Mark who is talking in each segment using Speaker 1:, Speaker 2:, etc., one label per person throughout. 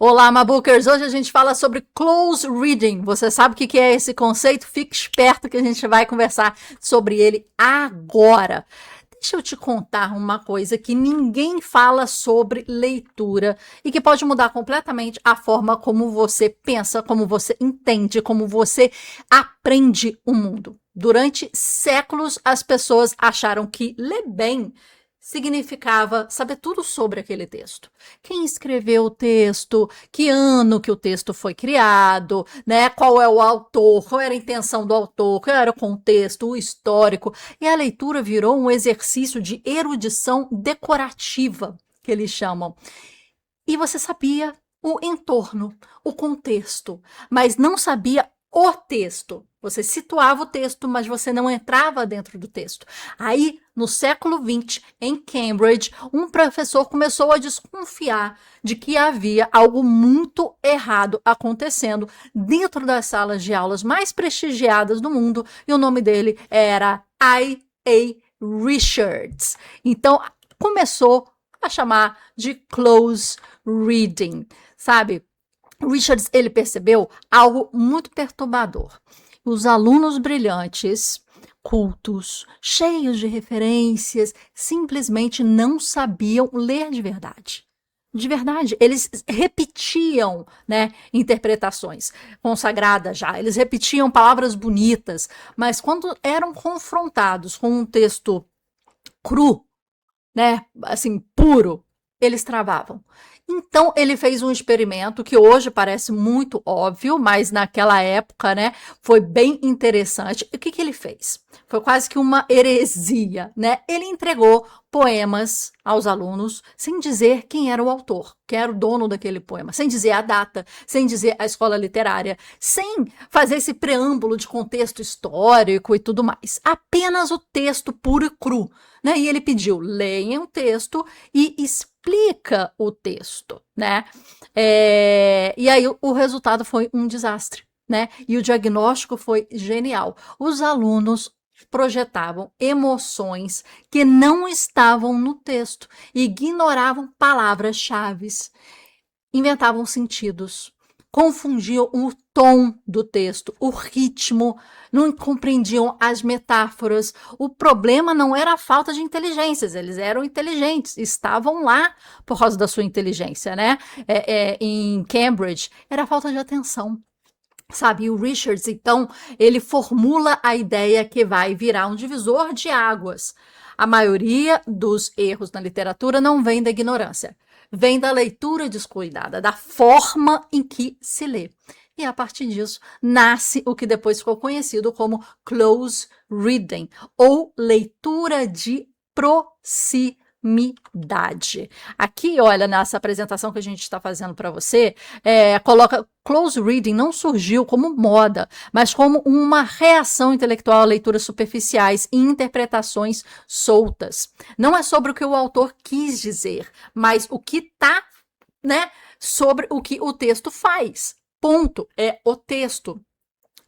Speaker 1: Olá, Mabookers! Hoje a gente fala sobre close reading. Você sabe o que é esse conceito? Fique esperto que a gente vai conversar sobre ele agora. Deixa eu te contar uma coisa que ninguém fala sobre leitura e que pode mudar completamente a forma como você pensa, como você entende, como você aprende o mundo. Durante séculos, as pessoas acharam que ler bem significava saber tudo sobre aquele texto. Quem escreveu o texto, que ano que o texto foi criado, né? Qual é o autor, qual era a intenção do autor, qual era o contexto, o histórico. E a leitura virou um exercício de erudição decorativa, que eles chamam. E você sabia o entorno, o contexto, mas não sabia o texto. Você situava o texto, mas você não entrava dentro do texto. Aí, no século XX, em Cambridge, um professor começou a desconfiar de que havia algo muito errado acontecendo dentro das salas de aulas mais prestigiadas do mundo, e o nome dele era I.A. Richards. Então, começou a chamar de close reading, sabe? Richards, ele percebeu algo muito perturbador. Os alunos brilhantes, cultos, cheios de referências, simplesmente não sabiam ler de verdade. De verdade, eles repetiam, né, interpretações consagradas já, eles repetiam palavras bonitas, mas quando eram confrontados com um texto cru, né, assim, puro, eles travavam. Então ele fez um experimento que hoje parece muito óbvio, mas naquela época, né, foi bem interessante. E o que ele fez? Foi quase que uma heresia, né? Ele entregou poemas aos alunos sem dizer quem era o autor, quem era o dono daquele poema, sem dizer a data, sem dizer a escola literária, sem fazer esse preâmbulo de contexto histórico e tudo mais. Apenas o texto puro e cru, né? E ele pediu: leiam o texto e explica o texto, né? E aí o resultado foi um desastre, né? E o diagnóstico foi genial. Os alunos projetavam emoções que não estavam no texto, ignoravam palavras-chave, inventavam sentidos, confundiam o tom do texto, o ritmo, não compreendiam as metáforas. O problema não era a falta de inteligências, eles eram inteligentes, estavam lá por causa da sua inteligência, né? Em Cambridge, era a falta de atenção. Sabe, e o Richards, então, ele formula a ideia que vai virar um divisor de águas. A maioria dos erros na literatura não vem da ignorância, vem da leitura descuidada, da forma em que se lê. E a partir disso nasce o que depois ficou conhecido como close reading, ou leitura de proximidade. Aqui, olha, nessa apresentação que a gente está fazendo para você, coloca close reading não surgiu como moda, mas como uma reação intelectual a leituras superficiais e interpretações soltas. Não é sobre o que o autor quis dizer, mas o que está, né, sobre o que o texto faz. Ponto. É o texto.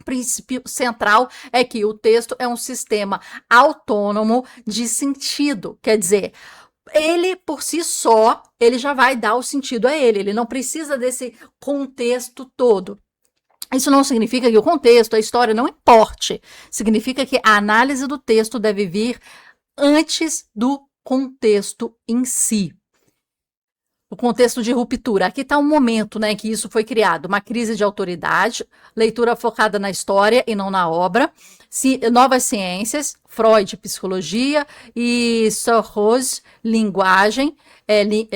Speaker 1: O princípio central é que o texto é um sistema autônomo de sentido. Quer dizer, ele por si só, ele já vai dar o sentido a ele não precisa desse contexto todo. Isso não significa que o contexto, a história não importe. Significa que a análise do texto deve vir antes do contexto em si. O contexto de ruptura. Aqui está um momento, né, que isso foi criado, uma crise de autoridade, leitura focada na história e não na obra, novas ciências, Freud, psicologia, e Sarrose, linguagem,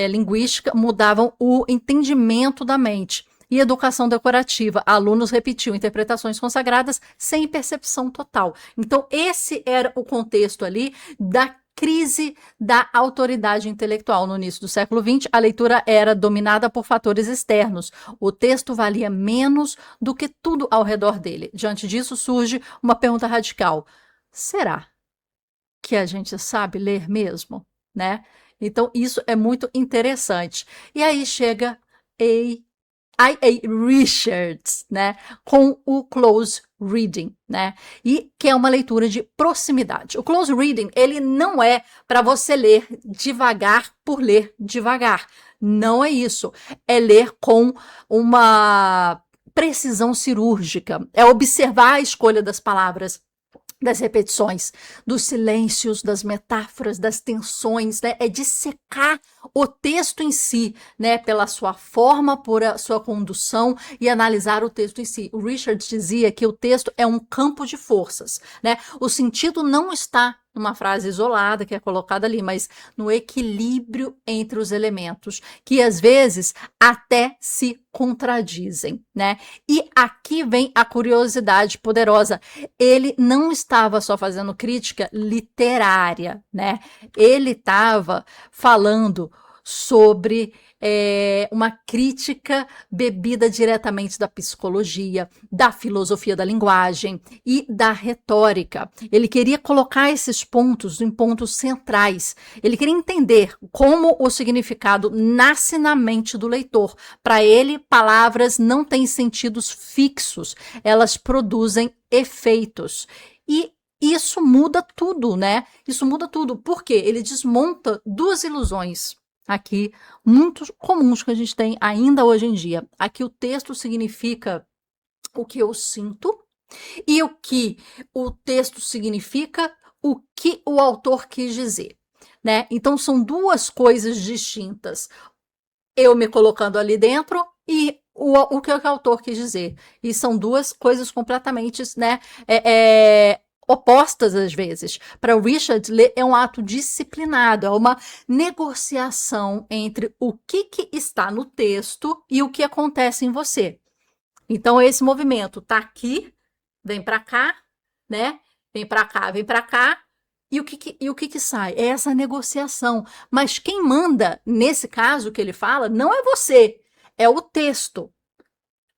Speaker 1: linguística, mudavam o entendimento da mente. E educação decorativa, alunos repetiam interpretações consagradas sem percepção total. Então, esse era o contexto ali da crise da autoridade intelectual. No início do século XX, a leitura era dominada por fatores externos. O texto valia menos do que tudo ao redor dele. Diante disso, surge uma pergunta radical: será que a gente sabe ler mesmo? Né? Então, isso é muito interessante. E aí chega I.A. Richards, né, com o close reading, né, e que é uma leitura de proximidade. O close reading, ele não é para você ler devagar por ler devagar. Não é isso. É ler com uma precisão cirúrgica. É observar a escolha das palavras, das repetições, dos silêncios, das metáforas, das tensões, né? É dissecar o texto em si, né? Pela sua forma, por a sua condução e analisar o texto em si. O Richard dizia que o texto é um campo de forças, né? O sentido não está numa frase isolada que é colocada ali, mas no equilíbrio entre os elementos, que às vezes até se contradizem, né? E aqui vem a curiosidade poderosa. Ele não estava só fazendo crítica literária, né? Ele estava falando sobre uma crítica bebida diretamente da psicologia, da filosofia da linguagem e da retórica. Ele queria colocar esses pontos em pontos centrais. Ele queria entender como o significado nasce na mente do leitor. Para ele, palavras não têm sentidos fixos, elas produzem efeitos. E isso muda tudo, né? Isso muda tudo. Por quê? Ele desmonta duas ilusões aqui, muito comuns que a gente tem ainda hoje em dia. Aqui o texto significa o que eu sinto e o que o texto significa, o que o autor quis dizer, né? Então são duas coisas distintas. Eu me colocando ali dentro e o que o autor quis dizer. E são duas coisas completamente, né, opostas às vezes. Para o Richard, ler é um ato disciplinado, é uma negociação entre o que está no texto e o que acontece em você. Então, esse movimento tá aqui, vem para cá, né? Vem para cá, vem para cá. E o que sai? É essa negociação. Mas quem manda, nesse caso que ele fala, não é você, é o texto.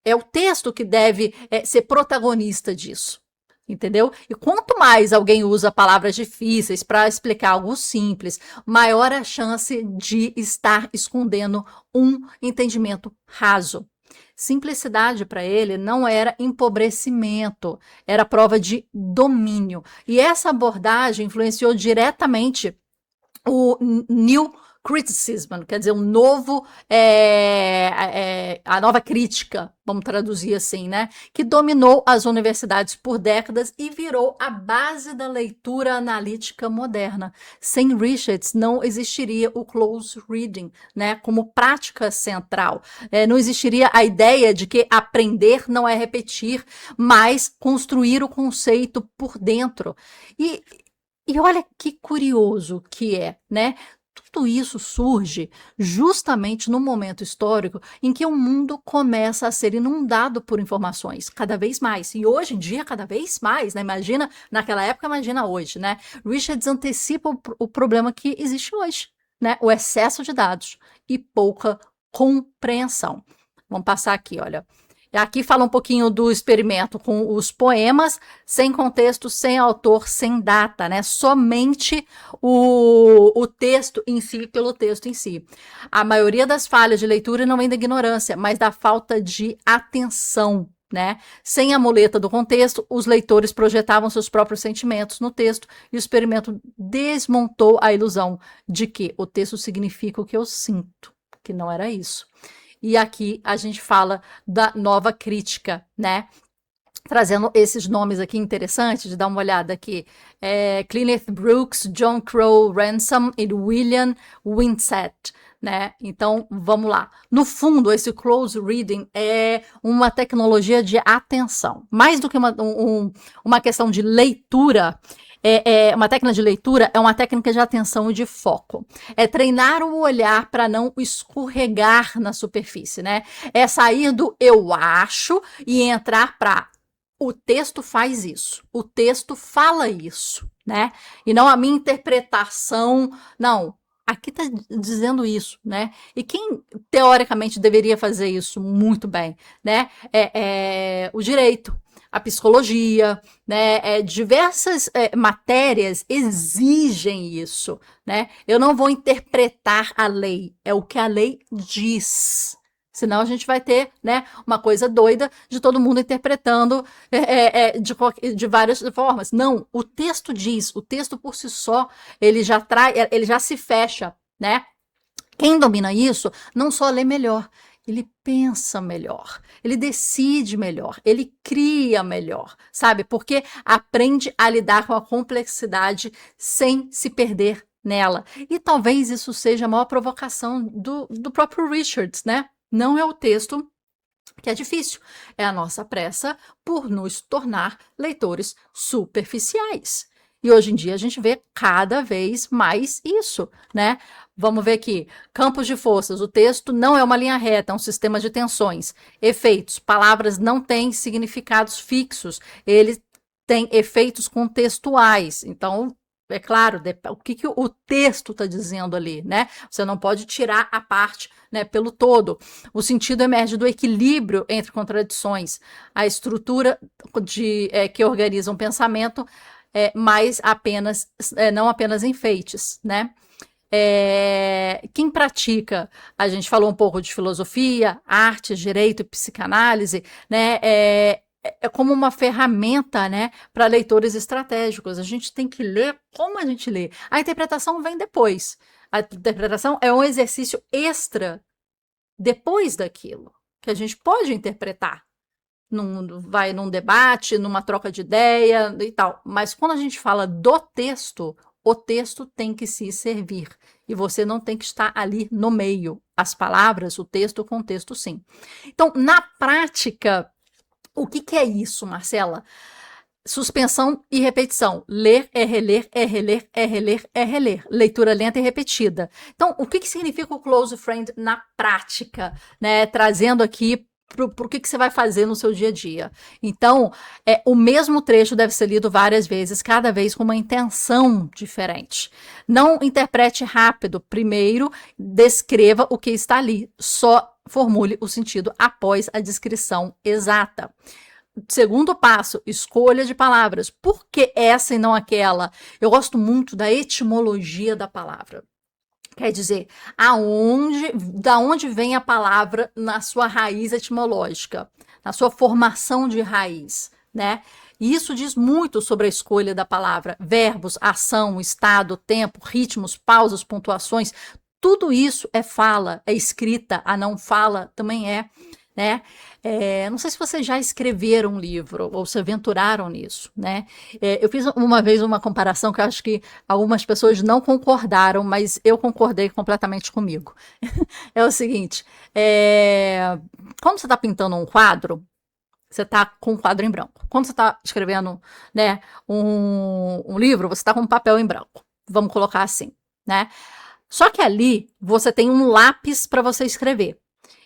Speaker 1: É o texto que deve ser protagonista disso. Entendeu? E quanto mais alguém usa palavras difíceis para explicar algo simples, maior a chance de estar escondendo um entendimento raso. Simplicidade para ele não era empobrecimento, era prova de domínio. E essa abordagem influenciou diretamente o New Criticism, quer dizer, a nova crítica, vamos traduzir assim, né? Que dominou as universidades por décadas e virou a base da leitura analítica moderna. Sem Richards, não existiria o close reading, né? Como prática central. Não existiria a ideia de que aprender não é repetir, mas construir o conceito por dentro. E olha que curioso que é, né? Tudo isso surge justamente no momento histórico em que o mundo começa a ser inundado por informações, cada vez mais. E hoje em dia, cada vez mais, né? Imagina, naquela época, imagina hoje, né? Richards antecipa o problema que existe hoje, né? O excesso de dados e pouca compreensão. Vamos passar aqui, olha. Aqui fala um pouquinho do experimento com os poemas, sem contexto, sem autor, sem data, né? Somente o texto em si, pelo texto em si. A maioria das falhas de leitura não vem da ignorância, mas da falta de atenção, né? Sem a muleta do contexto, os leitores projetavam seus próprios sentimentos no texto e o experimento desmontou a ilusão de que o texto significa o que eu sinto, que não era isso. E aqui a gente fala da nova crítica, né? Trazendo esses nomes aqui interessantes, de dar uma olhada aqui. Kenneth Brooks, John Crowe Ransom e William Winsett, né? Então, vamos lá. No fundo, esse close reading é uma tecnologia de atenção. Mais do que uma questão de leitura, uma técnica de leitura é uma técnica de atenção e de foco. É treinar o olhar para não escorregar na superfície, né? É sair do eu acho e entrar para o texto faz isso, o texto fala isso, né? E não a minha interpretação, não. Aqui está dizendo isso, né? E quem teoricamente deveria fazer isso muito bem, né? O direito, a psicologia, né? Diversas matérias exigem isso, né? Eu não vou interpretar a lei, é o que a lei diz. Senão a gente vai ter, né, uma coisa doida de todo mundo interpretando de várias formas. Não, o texto diz, o texto por si só, ele já se fecha, né? Quem domina isso não só lê melhor, ele pensa melhor, ele decide melhor, ele cria melhor, sabe? Porque aprende a lidar com a complexidade sem se perder nela. E talvez isso seja a maior provocação do próprio Richards, né? Não é o texto que é difícil, é a nossa pressa por nos tornar leitores superficiais. E hoje em dia a gente vê cada vez mais isso, né? Vamos ver aqui. Campos de forças. O texto não é uma linha reta, é um sistema de tensões. Efeitos. Palavras não têm significados fixos. Ele tem efeitos contextuais. Então, é claro, o que o texto está dizendo ali, né? Você não pode tirar a parte, né, pelo todo. O sentido emerge do equilíbrio entre contradições. A estrutura que organiza um pensamento mas não apenas enfeites, né? Quem pratica, a gente falou um pouco de filosofia, arte, direito e psicanálise, né? É como uma ferramenta, né, para leitores estratégicos. A gente tem que ler como a gente lê. A interpretação vem depois. A interpretação é um exercício extra depois daquilo, que a gente pode interpretar. Vai num debate, numa troca de ideia e tal. Mas quando a gente fala do texto, o texto tem que se servir. E você não tem que estar ali no meio. As palavras, o texto, o contexto, sim. Então, na prática, o que é isso, Marcela? Suspensão e repetição. Ler é reler, é reler, é reler, é reler. Leitura lenta e repetida. Então, o que significa o close friend na prática? Né? Trazendo aqui para o que você vai fazer no seu dia a dia. Então, o mesmo trecho deve ser lido várias vezes, cada vez com uma intenção diferente. Não interprete rápido. Primeiro, descreva o que está ali. Só formule o sentido após a descrição exata. Segundo passo, escolha de palavras. Por que essa e não aquela? Eu gosto muito da etimologia da palavra. Quer dizer, da onde vem a palavra na sua raiz etimológica, na sua formação de raiz, né? E isso diz muito sobre a escolha da palavra. Verbos, ação, estado, tempo, ritmos, pausas, pontuações, tudo isso é fala, é escrita, a não fala também é, né? Não sei se vocês já escreveram um livro ou se aventuraram nisso, né? Eu fiz uma vez uma comparação que eu acho que algumas pessoas não concordaram, mas eu concordei completamente comigo. É o seguinte, quando você está pintando um quadro, você está com um quadro em branco. Quando você está escrevendo, né, um livro, você está com um papel em branco. Vamos colocar assim, né? Só que ali você tem um lápis para você escrever.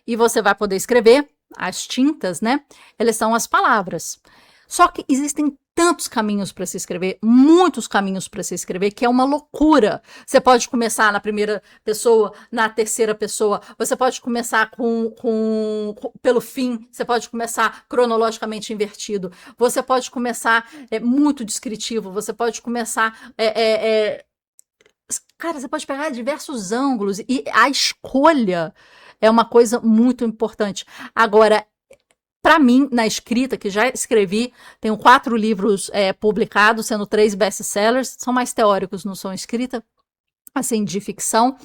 Speaker 1: E você vai poder escrever, as tintas, né? Elas são as palavras. Só que existem tantos caminhos para se escrever, muitos caminhos para se escrever, que é uma loucura. Você pode começar na primeira pessoa, na terceira pessoa, você pode começar pelo fim, você pode começar cronologicamente invertido, você pode começar muito descritivo, você pode começar. Cara, você pode pegar diversos ângulos e a escolha é uma coisa muito importante. Agora, para mim, na escrita, que já escrevi, tenho 4 livros publicados, sendo 3 best-sellers, são mais teóricos, não são escrita, assim, de ficção.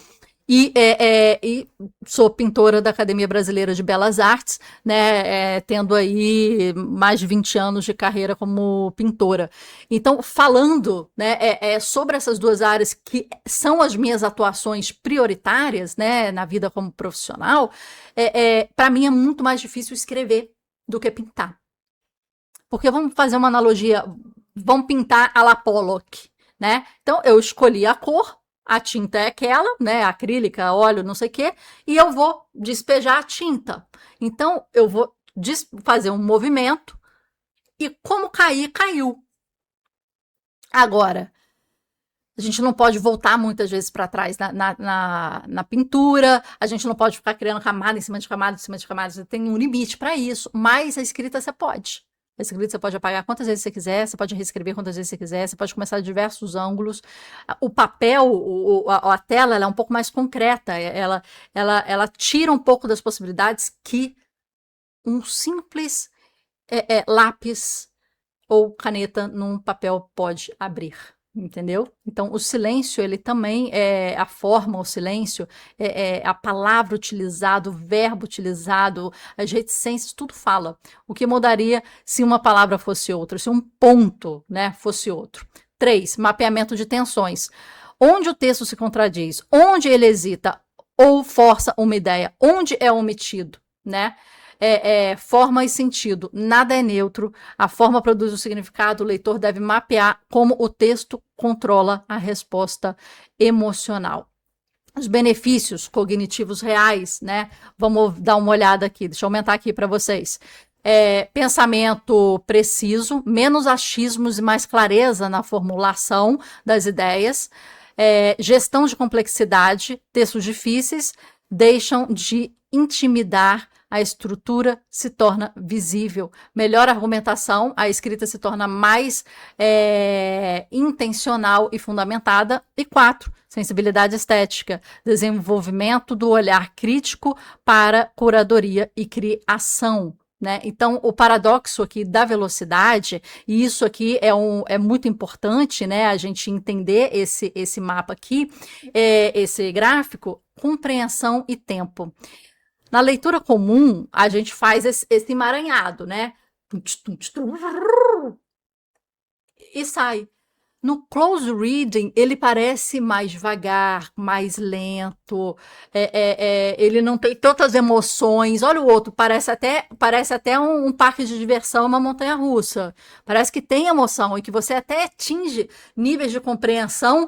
Speaker 1: E sou pintora da Academia Brasileira de Belas Artes, né, tendo aí mais de 20 anos de carreira como pintora. Então, falando, né, sobre essas duas áreas que são as minhas atuações prioritárias, né, na vida como profissional, para mim é muito mais difícil escrever do que pintar. Porque vamos fazer uma analogia, vamos pintar a la Pollock, né? Então, eu escolhi a cor, a tinta é aquela, né, acrílica, óleo, não sei o quê, e eu vou despejar a tinta. Então, eu vou fazer um movimento e como cair, caiu. Agora, a gente não pode voltar muitas vezes para trás na pintura, a gente não pode ficar criando camada em cima de camada, em cima de camada, você tem um limite para isso, mas a escrita você pode. A escrita você pode apagar quantas vezes você quiser, você pode reescrever quantas vezes você quiser, você pode começar de diversos ângulos. O papel, a tela, ela é um pouco mais concreta, ela tira um pouco das possibilidades que um simples lápis ou caneta num papel pode abrir, entendeu? Então, o silêncio, ele também é a forma, o silêncio, a palavra utilizada, o verbo utilizado, as reticências, tudo fala. O que mudaria se uma palavra fosse outra, se um ponto, né, fosse outro. 3, mapeamento de tensões. Onde o texto se contradiz, onde ele hesita ou força uma ideia, onde é omitido, né? Forma e sentido, nada é neutro, a forma produz o significado, o leitor deve mapear como o texto controla a resposta emocional. Os benefícios cognitivos reais, né? Vamos dar uma olhada aqui, deixa eu aumentar aqui para vocês. Pensamento preciso, menos achismos e mais clareza na formulação das ideias. Gestão de complexidade, textos difíceis deixam de intimidar, a estrutura se torna visível, melhor argumentação, a escrita se torna mais intencional e fundamentada. E 4, sensibilidade estética, desenvolvimento do olhar crítico para curadoria e criação. Né? Então, o paradoxo aqui da velocidade, e isso aqui é muito importante, né, a gente entender esse mapa aqui, esse gráfico, compreensão e tempo. Na leitura comum, a gente faz esse emaranhado, né? E sai. No close reading, ele parece mais devagar, mais lento, ele não tem tantas emoções. Olha o outro, parece até um parque de diversão, uma montanha-russa. Parece que tem emoção e que você até atinge níveis de compreensão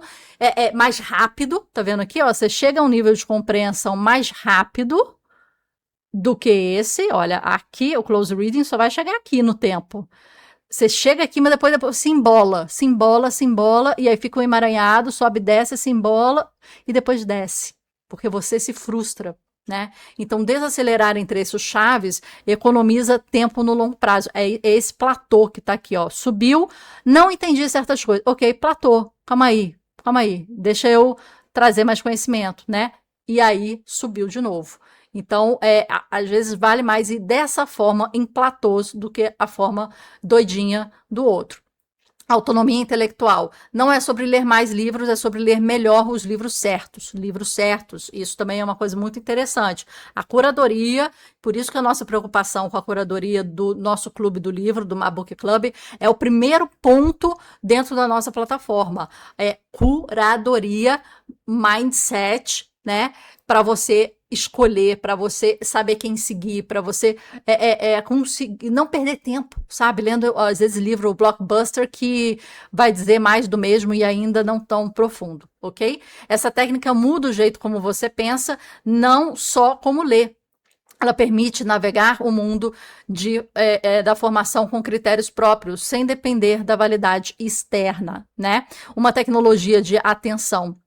Speaker 1: mais rápido. Tá vendo aqui? Ó, você chega a um nível de compreensão mais rápido do que esse. Olha, aqui o close reading só vai chegar aqui no tempo. Você chega aqui, mas depois se embola, e aí fica um emaranhado, sobe, desce, se embola e depois desce, porque você se frustra, né? Então, desacelerar entre esses chaves economiza tempo no longo prazo. É esse platô que tá aqui, ó. Subiu, não entendi certas coisas. Ok, platô, calma aí, deixa eu trazer mais conhecimento, né? E aí subiu de novo. Então, às vezes vale mais ir dessa forma em platôs do que a forma doidinha do outro. Autonomia intelectual. Não é sobre ler mais livros, é sobre ler melhor os livros certos. Livros certos. Isso também é uma coisa muito interessante. A curadoria, por isso que a nossa preocupação com a curadoria do nosso clube do livro, do Mabook Club, é o primeiro ponto dentro da nossa plataforma. É curadoria, mindset, né? Para você escolher, para você saber quem seguir, para você conseguir não perder tempo, sabe? Lendo, às vezes, livro blockbuster que vai dizer mais do mesmo e ainda não tão profundo, ok? Essa técnica muda o jeito como você pensa, não só como lê. Ela permite navegar o mundo da formação com critérios próprios, sem depender da validade externa, né? Uma tecnologia de atenção.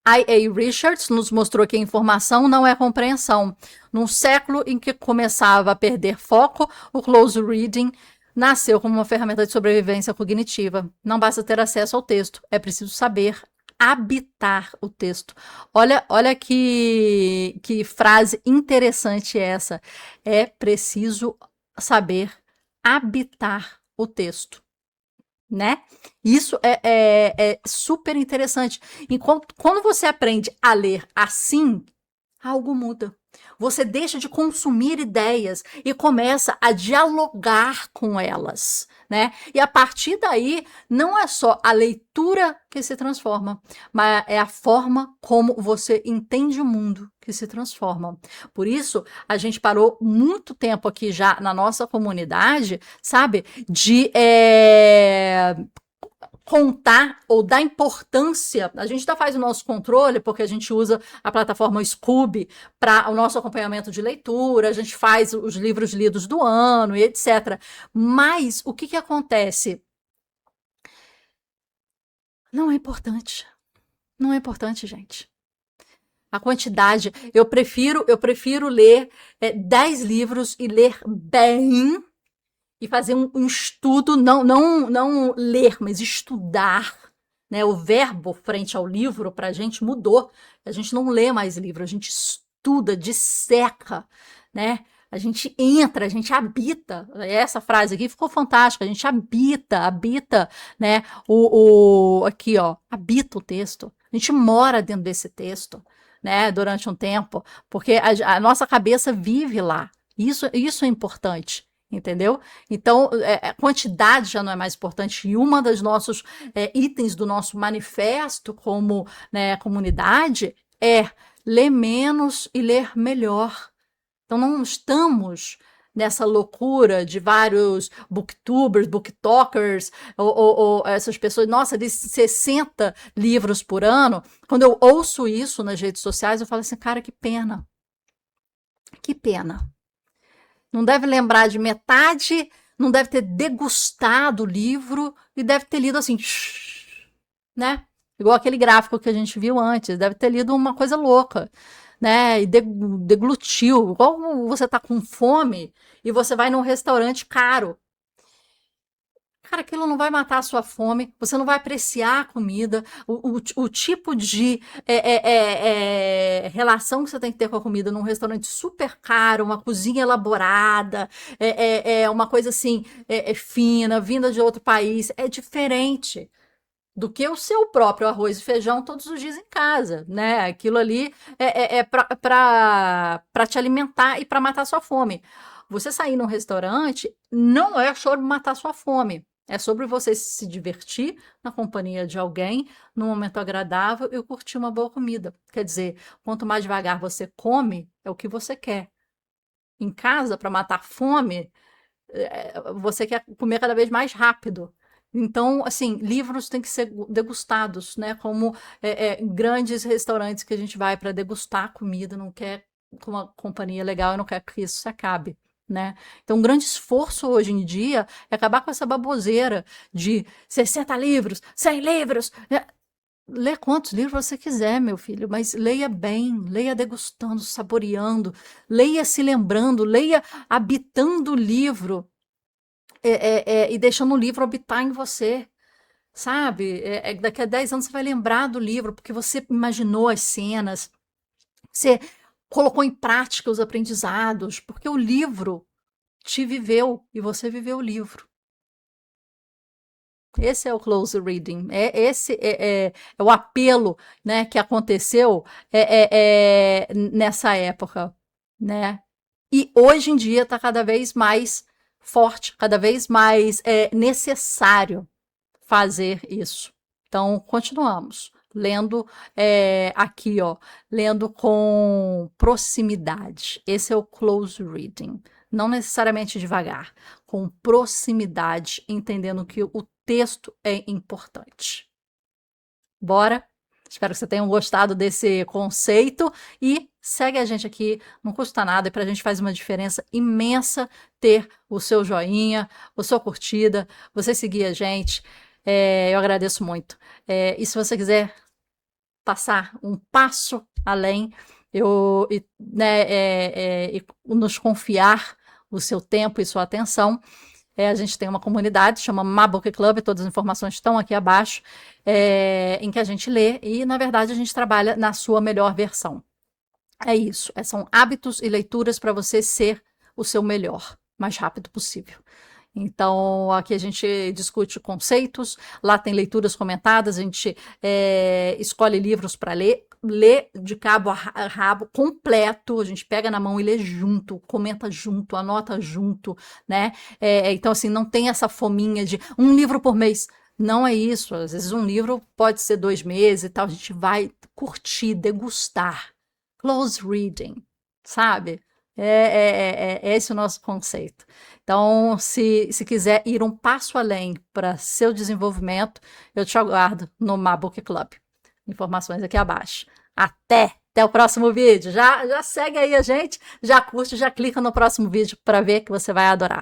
Speaker 1: I.A. Richards nos mostrou que a informação não é compreensão. Num século em que começava a perder foco, o close reading nasceu como uma ferramenta de sobrevivência cognitiva. Não basta ter acesso ao texto, é preciso saber habitar o texto. Olha que frase interessante essa. É preciso saber habitar o texto. Né? Isso é super interessante. Enquanto, quando você aprende a ler assim, algo muda. Você deixa de consumir ideias e começa a dialogar com elas, né? E a partir daí, não é só a leitura que se transforma, mas é a forma como você entende o mundo que se transforma. Por isso, a gente parou muito tempo aqui já na nossa comunidade, sabe? De contar ou dar importância. A gente ainda faz o nosso controle, porque a gente usa a plataforma Scoob para o nosso acompanhamento de leitura, a gente faz os livros lidos do ano e etc. Mas o que acontece? Não é importante. Não é importante, gente. A quantidade, eu prefiro ler 10 livros e ler bem e fazer um estudo, não ler, mas estudar, né? O verbo frente ao livro para a gente mudou. A gente não lê mais livro, a gente estuda, disseca, né? A gente entra, a gente habita. Essa frase aqui ficou fantástica. A gente habita, né? Aqui, ó, habita o texto. A gente mora dentro desse texto, né? Durante um tempo, porque a nossa cabeça vive lá. Isso é importante. Entendeu? Então, a quantidade já não é mais importante. E uma dos nossos itens do nosso manifesto como, né, comunidade é ler menos e ler melhor. Então, não estamos nessa loucura de vários booktubers, booktalkers, ou essas pessoas, nossa, de 60 livros por ano. Quando eu ouço isso nas redes sociais, eu falo assim, cara, que pena. Que pena. Não deve lembrar de metade, não deve ter degustado o livro e deve ter lido assim, né? Igual aquele gráfico que a gente viu antes, deve ter lido uma coisa louca, né? E deglutiu. Igual você tá com fome e você vai num restaurante caro. Cara, aquilo não vai matar a sua fome, você não vai apreciar a comida, o tipo de relação que você tem que ter com a comida num restaurante super caro, uma cozinha elaborada, uma coisa assim, fina, vinda de outro país, é diferente do que o seu próprio arroz e feijão todos os dias em casa, né? Aquilo ali é para te alimentar e para matar a sua fome. Você sair num restaurante não é sobre matar sua fome. É sobre você se divertir na companhia de alguém, num momento agradável e curtir uma boa comida. Quer dizer, quanto mais devagar você come, é o que você quer. Em casa, para matar fome, você quer comer cada vez mais rápido. Então, assim, livros têm que ser degustados, né? Como grandes restaurantes que a gente vai para degustar comida, não quer com uma companhia legal e não quer que isso se acabe. Né? Então, um grande esforço hoje em dia é acabar com essa baboseira de 60 livros, 100 livros. Lê quantos livros você quiser, meu filho, mas leia bem, leia degustando, saboreando, leia se lembrando, leia habitando o livro e deixando o livro habitar em você, sabe? Daqui a 10 anos você vai lembrar do livro, porque você imaginou as cenas, você colocou em prática os aprendizados, porque o livro te viveu e você viveu o livro. Esse é o close reading, esse é o apelo, né, que aconteceu nessa época, né? E hoje em dia está cada vez mais forte, cada vez mais necessário fazer isso. Então, continuamos lendo aqui, ó, lendo com proximidade. Esse é o close reading. Não necessariamente devagar, com proximidade, entendendo que o texto é importante. Bora? Espero que você tenham gostado desse conceito e segue a gente aqui, não custa nada e para a gente faz uma diferença imensa ter o seu joinha, a sua curtida, você seguir a gente, eu agradeço muito. E se você quiser passar um passo além, e nos confiar o seu tempo e sua atenção, a gente tem uma comunidade, chama Mabook Club, todas as informações estão aqui abaixo, em que a gente lê e, na verdade, a gente trabalha na sua melhor versão. É isso, são hábitos e leituras para você ser o seu melhor, mais rápido possível. Então, aqui a gente discute conceitos, lá tem leituras comentadas, a gente escolhe livros para ler, lê de cabo a rabo, completo, a gente pega na mão e lê junto, comenta junto, anota junto, né? Então, assim, não tem essa fominha de um livro por mês. Não é isso, às vezes um livro pode ser 2 meses e tal, a gente vai curtir, degustar. Close reading, sabe? É esse o nosso conceito. Então, se quiser ir um passo além para seu desenvolvimento, eu te aguardo no Mabook Club. Informações aqui abaixo. Até o próximo vídeo. Já segue aí a gente, já curte, já clica no próximo vídeo para ver que você vai adorar.